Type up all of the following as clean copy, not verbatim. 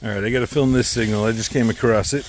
Alright, I gotta film this signal. I just came across it.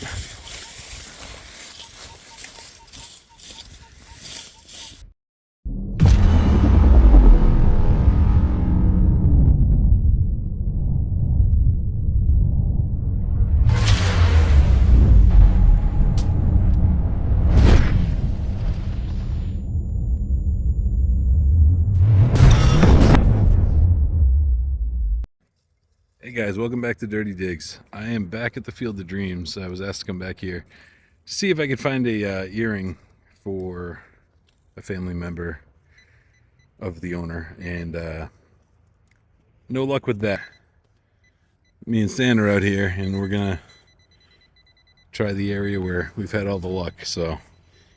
Hey guys, welcome back to Dirty Digs. I am back at the Field of Dreams. I was asked to come back here to see if I could find a earring for a family member of the owner, and no luck with that. Me and Stan are out here, and we're gonna try the area where we've had all the luck.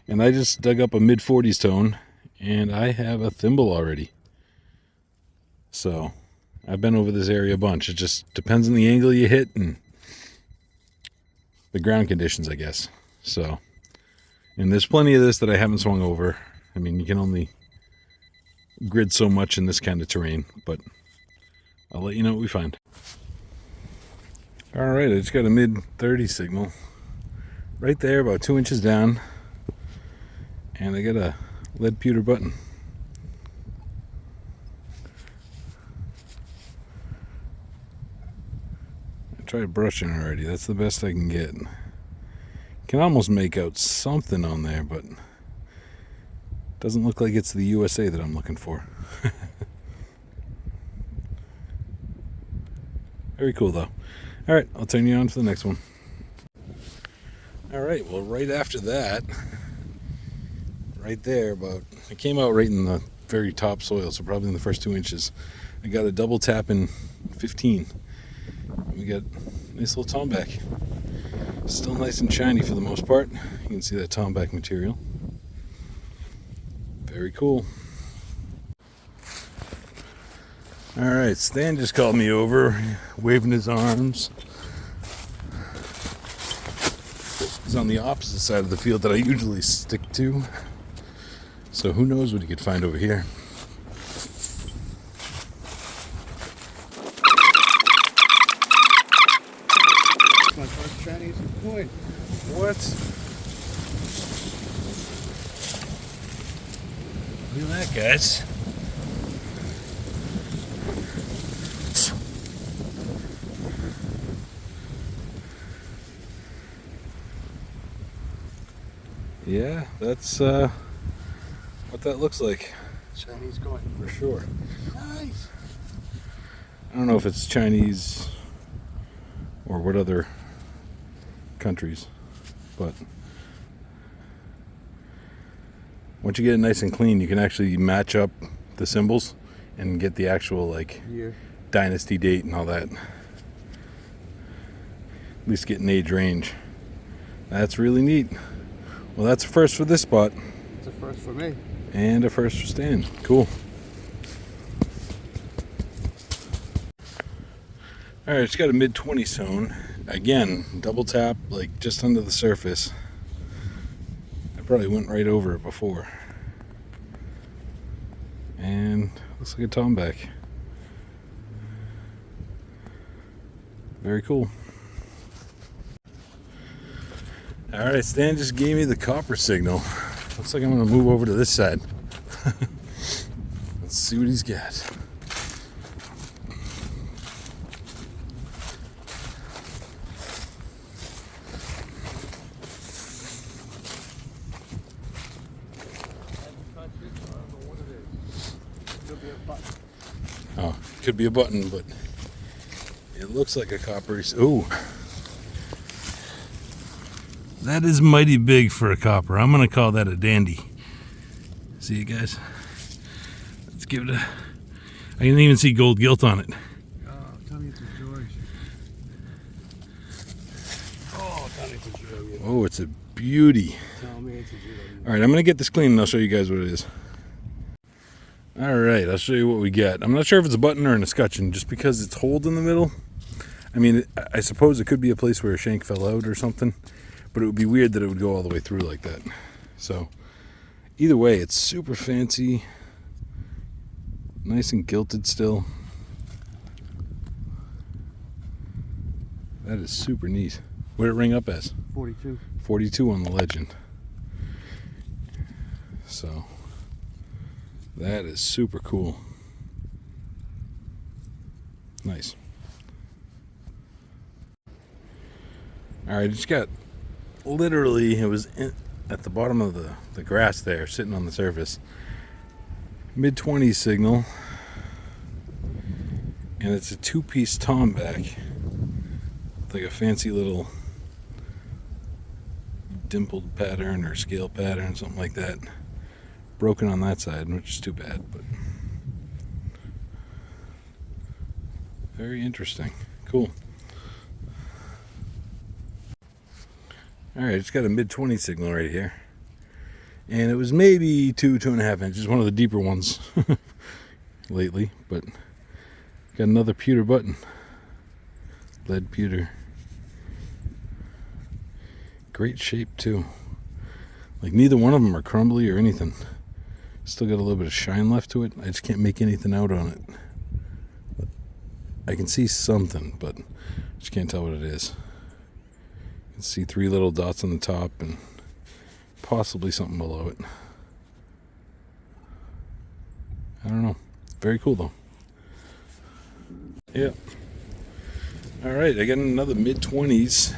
And I just dug up a mid-40s tone, and I have a thimble already. So I've been over this area a bunch. It just depends on the angle you hit and the ground conditions, I guess. And there's plenty of this that I haven't swung over. I mean, you can only grid so much in this kind of terrain, but I'll let you know what we find. All right, I just got a mid-30 signal right there, about 2 inches down, and I got a lead pewter button. Tried brushing already. That's the best I can get. Can almost make out something on there, but doesn't look like it's the USA that I'm looking for. Very cool though. All right, I'll turn you on to the next one. All right, well, right after that, right there, it came out right in the very top soil, so probably in the first 2 inches. I got a double tap in 15. We got a nice little tomback. Still nice and shiny for the most part. You can see that tomback material. Very cool. Alright, Stan just called me over, waving his arms. He's on the opposite side of the field that I usually stick to. So who knows what he could find over here. Chinese coin. What? Look at that, guys. Yeah, that's what that looks like. Chinese coin. For sure. Nice. I don't know if it's Chinese or what other countries, but once you get it nice and clean, you can actually match up the symbols and get the actual dynasty date and all that. At least get an age range. That's really neat. Well, that's a first for this spot. It's a first for me. And a first for Stan. Cool. Alright, it's got a mid-20 zone. Again, double tap, like just under the surface. I probably went right over it before. And looks like a tomback. Very cool. Alright, Stan just gave me the copper signal. Looks like I'm going to move over to this side. Let's see what he's got. Oh, could be a button, but it looks like a copper. Ooh. That is mighty big for a copper. I'm going to call that a dandy. See you guys? Let's give it a... I can even see gold gilt on it. Oh, tell me it's a George. Oh, tell me it's a George. Oh, it's a beauty. Tell me it's a George. Alright, I'm going to get this clean and I'll show you guys what it is. Alright, I'll show you what we get. I'm not sure if it's a button or an escutcheon, just because it's holed in the middle. I mean, I suppose it could be a place where a shank fell out or something, but it would be weird that it would go all the way through like that. So, either way, it's super fancy. Nice and gilded still. That is super neat. What did it ring up as? 42. 42 on the legend. So that is super cool. Nice. All right, just got literally, it was at the bottom of the grass there, sitting on the surface. Mid-20s signal. And it's a 2-piece tomback. Like a fancy little dimpled pattern or scale pattern, something like that. Broken on that side, which is too bad, but very interesting. Cool. Alright, it's got a mid-20 signal right here. And it was maybe 2.5 inches, one of the deeper ones lately, but got another pewter button. Lead pewter. Great shape too. Like neither one of them are crumbly or anything. Still got a little bit of shine left to it. I just can't make anything out on it. I can see something, but just can't tell what it is. You can see 3 little dots on the top and possibly something below it. I don't know. Very cool though. Yeah. Alright, I got another mid-20s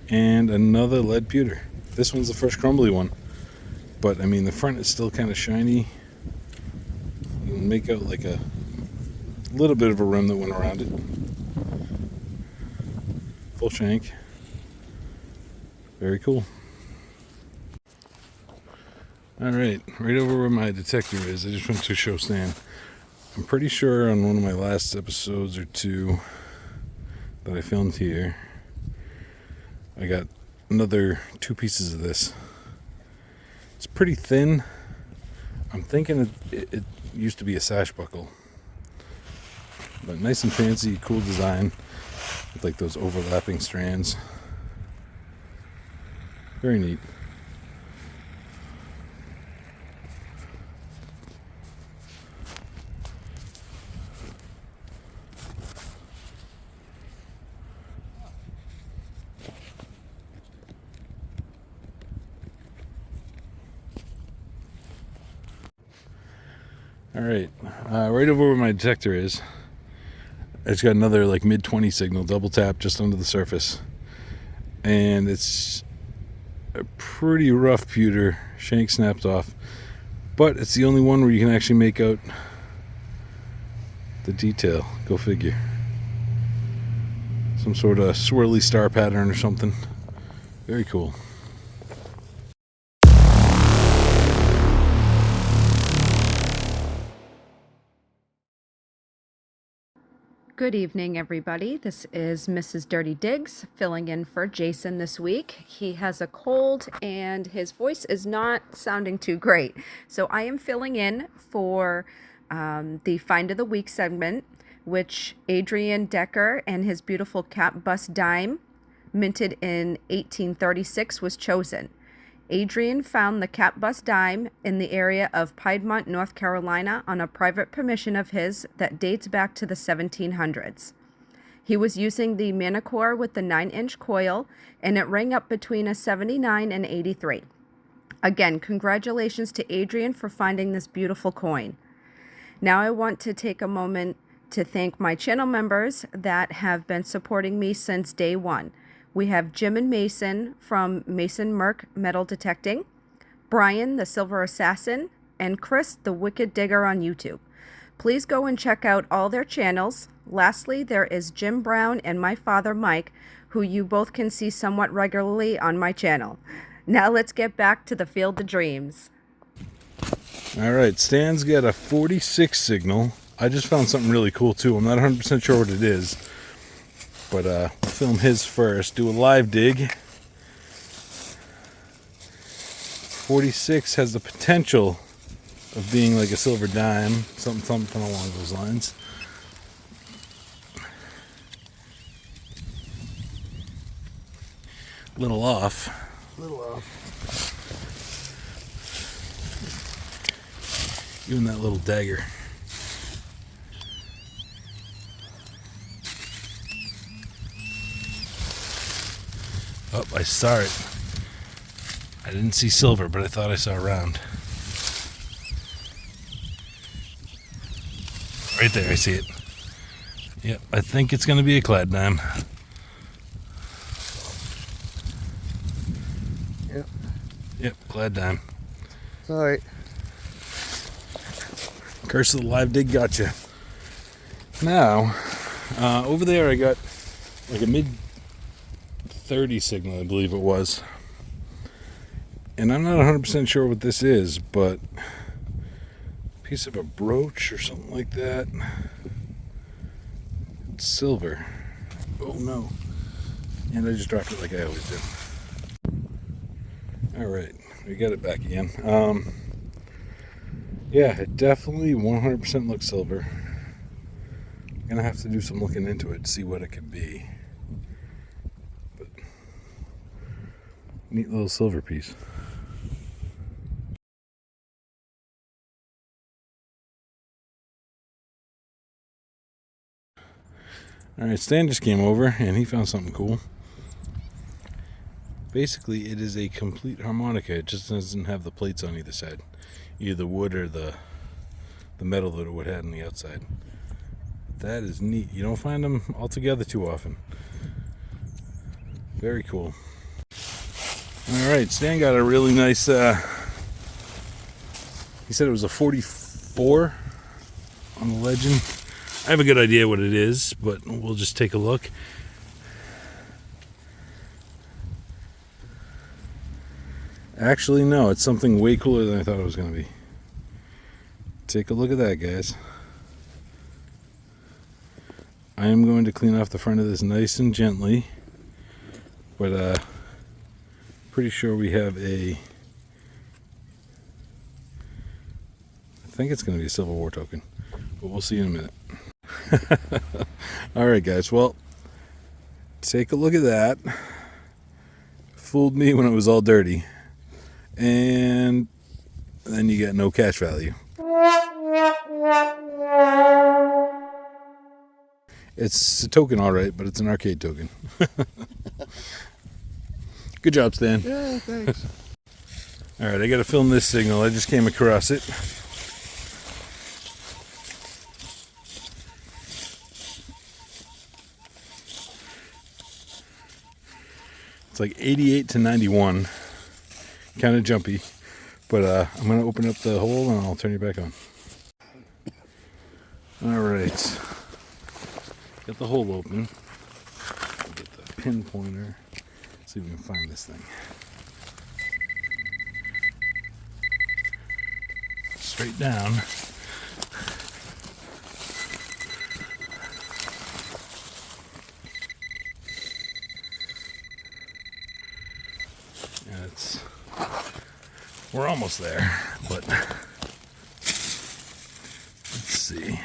and another lead pewter. This one's the first crumbly one. But I mean the front is still kind of shiny. You can make out like a little bit of a rim that went around it. Full shank. Very cool. Alright, right over where my detector is, I just went to show Stan. I'm pretty sure on one of my last episodes or two that I filmed here, I got another 2 pieces of this. It's pretty thin. I'm thinking it used to be a sash buckle. But nice and fancy, cool design with like those overlapping strands. Very neat. Alright, right over where my detector is, it's got another like mid-20 signal, double tap just under the surface. And it's a pretty rough pewter, shank snapped off. But it's the only one where you can actually make out the detail. Go figure. Some sort of swirly star pattern or something. Very cool. Good evening, everybody. This is Mrs. Dirty Digs filling in for Jason this week. He has a cold and his voice is not sounding too great. So I am filling in for the Find of the Week segment, which Adrian Decker and his beautiful cap bust dime, minted in 1836, was chosen. Adrian found the cap bust dime in the area of Piedmont, North Carolina, on a private permission of his that dates back to the 1700s. He was using the manticore with the 9-inch coil, and it rang up between a 79 and 83. Again, congratulations to Adrian for finding this beautiful coin. Now I want to take a moment to thank my channel members that have been supporting me since day one. We have Jim and Mason from Mason Merc Metal Detecting, Brian the Silver Assassin, and Chris the Wicked Digger on YouTube. Please go and check out all their channels. Lastly, there is Jim Brown and my father Mike, who you both can see somewhat regularly on my channel. Now let's get back to the Field of Dreams. Alright, Stan's got a 46 signal. I just found something really cool too. I'm not 100% sure what it is. But we'll film his first. Do a live dig. 46 has the potential of being like a silver dime. Something along those lines. Little off. Even that little dagger. Oh, I saw it. I didn't see silver, but I thought I saw a round. Right there, I see it. Yep, I think it's going to be a clad dime. Yep. Yep, clad dime. It's alright. Curse of the live dig gotcha. Now, over there I got like a mid 30 signal, I believe it was. And I'm not 100% sure what this is, but a piece of a brooch or something like that. It's silver. Oh no. And I just dropped it like I always do. Alright, we got it back again. Yeah, it definitely 100% looks silver. I'm gonna have to do some looking into it to see what it could be. But neat little silver piece. Alright, Stan just came over and he found something cool. Basically, it is a complete harmonica. It just doesn't have the plates on either side. Either the wood or the metal that it would have on the outside. That is neat. You don't find them all together too often. Very cool. Alright, Stan got a really nice, he said it was a 44 on the legend. I have a good idea what it is, but we'll just take a look. Actually, no, it's something way cooler than I thought it was going to be. Take a look at that, guys. I am going to clean off the front of this nice and gently, but pretty sure we have I think it's going to be a Civil War token, but we'll see in a minute. Alright guys, well, take a look at that. Fooled me when it was all dirty, and then you get no cash value. It's a token, alright, but it's an arcade token. Good job, Stan. Yeah, thanks. Alright, I gotta film this signal. I just came across it. It's like 88 to 91. Kind of jumpy. But I'm going to open up the hole and I'll turn you back on. Alright. Got the hole open. Get the pinpointer. See if we can find this thing. Straight down. We're almost there, but let's see.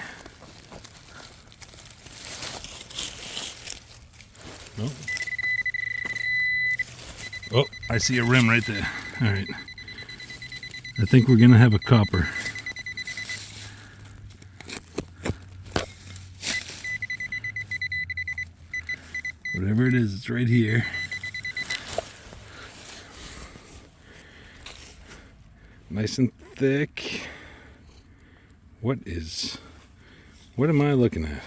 Nope. Oh, I see a rim right there. All right. I think we're gonna have a copper. Whatever it is, it's right here. Nice and thick. What am I looking at?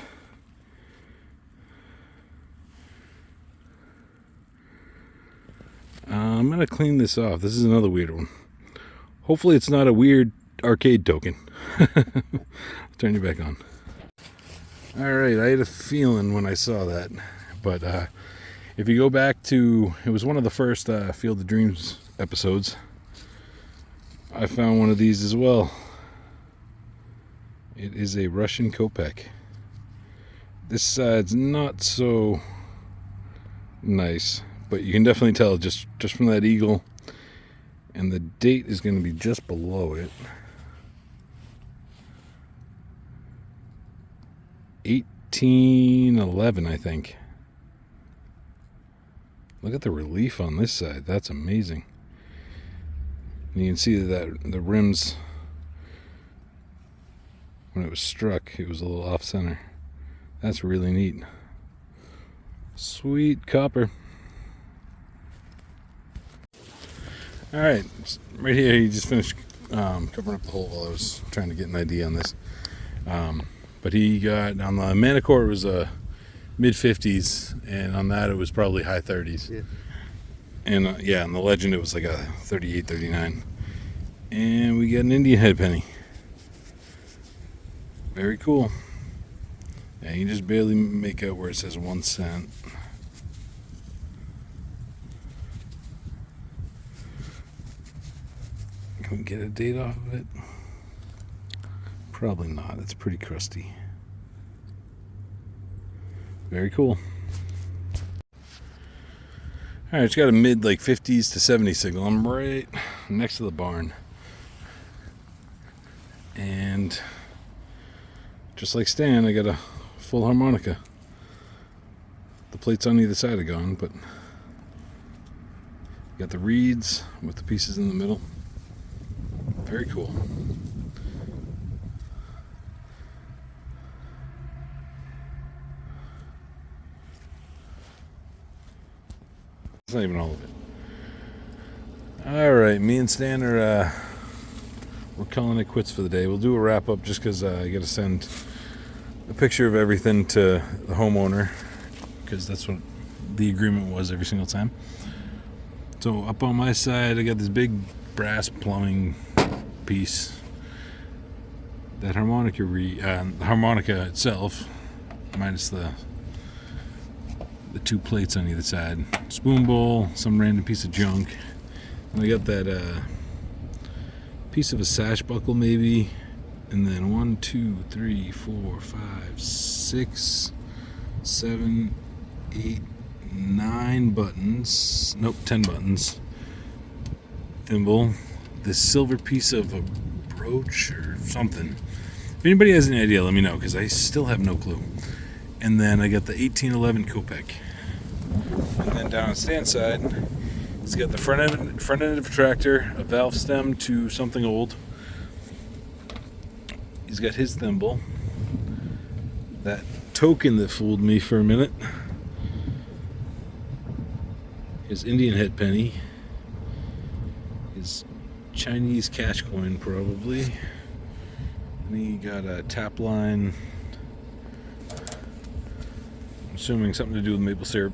I'm going to clean this off. This is another weird one. Hopefully it's not a weird arcade token. I'll turn you back on. Alright, I had a feeling when I saw that. But if you go back to, it was one of the first Field of Dreams episodes. I found one of these as well. It is a Russian kopeck. This side's not so nice, but you can definitely tell just from that eagle, and the date is going to be just below it. 1811, I think. Look at the relief on this side. That's amazing. And you can see that the rims, when it was struck, it was a little off center. That's really neat. Sweet copper. All right, right here, he just finished covering up the hole while I was trying to get an idea on this. But he got, on the manticore, it was mid 50s, and on that, it was probably high 30s. Yeah. And yeah, on the legend, it was like a 38, 39. And we got an Indian head penny. Very cool. Yeah, you can just barely make out where it says 1 cent. Can we get a date off of it? Probably not. It's pretty crusty. Very cool. Alright, it's got a mid like 50s to 70 signal. I'm right next to the barn. And just like Stan, I got a full harmonica. The plates on either side are gone, but got the reeds with the pieces in the middle. Very cool. It's not even all of it. All right, me and Stan are we're calling it quits for the day. We'll do a wrap up just because I got to send a picture of everything to the homeowner, because that's what the agreement was every single time. So up on my side, I got this big brass plumbing piece. That harmonica itself, minus the two plates on either side. Spoon bowl, some random piece of junk. And I got that piece of a sash buckle maybe, and then 1, 2, 3, 4, 5, 6, 7, 8, 9 buttons. Nope, 10 buttons. Thimble. This silver piece of a brooch or something. If anybody has any idea, let me know, because I still have no clue. And then I got the 1811 Kopek. And then down on Stan's side, it's got the front end of a tractor, a valve stem to something old. He's got his thimble. That token that fooled me for a minute. His Indian head penny. His Chinese cash coin, probably. And he got a tap line. I'm assuming something to do with maple syrup,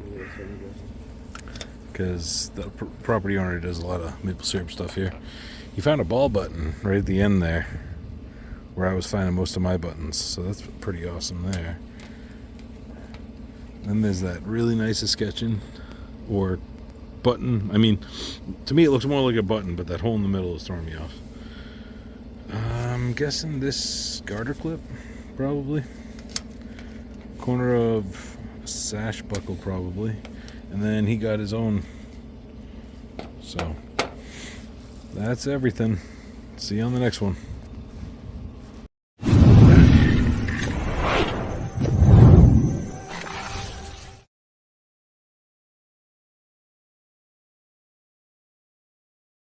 because the property owner does a lot of maple syrup stuff here. He found a ball button right at the end there, where I was finding most of my buttons, so that's pretty awesome there. Then there's that really nice escutcheon, or button. I mean, to me it looks more like a button, but that hole in the middle is throwing me off. I'm guessing this garter clip, probably. Corner of a sash buckle, probably. And then he got his own. So, that's everything. See you on the next one.